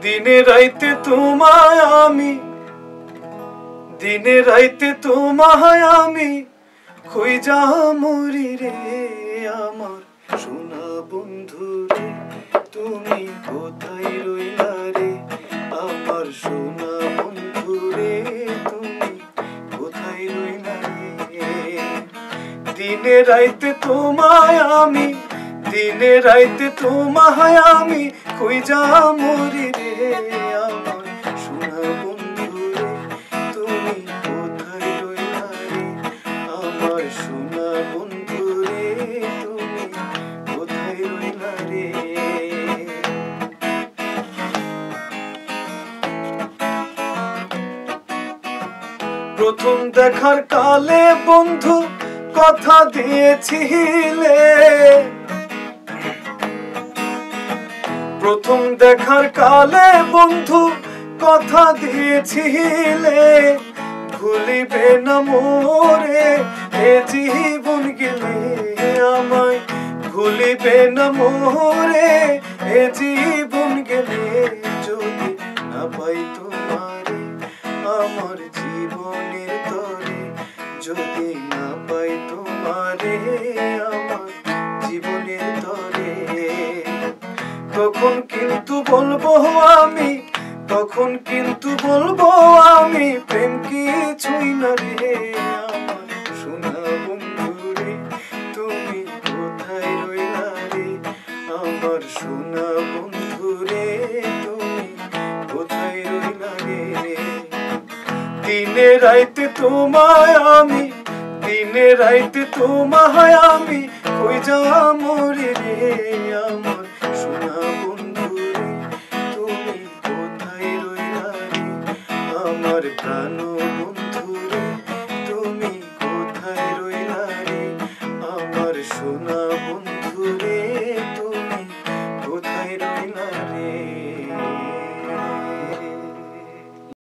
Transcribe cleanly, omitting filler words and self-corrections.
দিনে রাইতে তোমায় আমি, দিনে রাইতে তোমায় আমি খুঁজা মরি রে। আমার সোনা বন্ধু রে, তুমি কোথায় রইলা রে? আমার সোনা বন্ধু রে, তুমি কোথায় রইলা রে? দিনে রাইতে তোমায় আমি, দিনে রাইতে তোমায় আমি খুঁজা মরি রে। আমার সোনা বন্ধু রে, তুমি কোথায় রইলা রে? আমার সোনা বন্ধু রে, তুমি কোথায় রইলা রে? প্রথম দেখার কালে বন্ধু কথা দিয়েছিলে, প্রথম দেখার কালে বন্ধু কথা দিয়েছিলে, ভুলিবে না মোরে এ জীবন গেলে। আমায় ভুলিবে না মোরে এ জীবন গেলে। যদি না পাই তোমারে আমার জীবনের তরে, যদি না পাই তোমারে আমার জীবনের তরে, তখন কিন্তু বলবো আমি, তখন কিন্তু বলবো আমি প্রেম কিছুই না রে। আমার সোনা বন্ধু রে, তুমি কোথায় রইলা রে? আমার সোনা বন্ধু রে, তুমি কোথায় রইলা রে? দিনে রাইতে তোমায় আমি, দিনে রাইতে তোমায় আমি খুঁজা মরি রে। আমার সোনা বন্ধু রে, তুমি কোথায় রইলা রে? আমার প্রাণ বন্ধু রে, তুমি কোথায় রইলা রে? আমার সোনা বন্ধু রে, তুমি কোথায় রইলা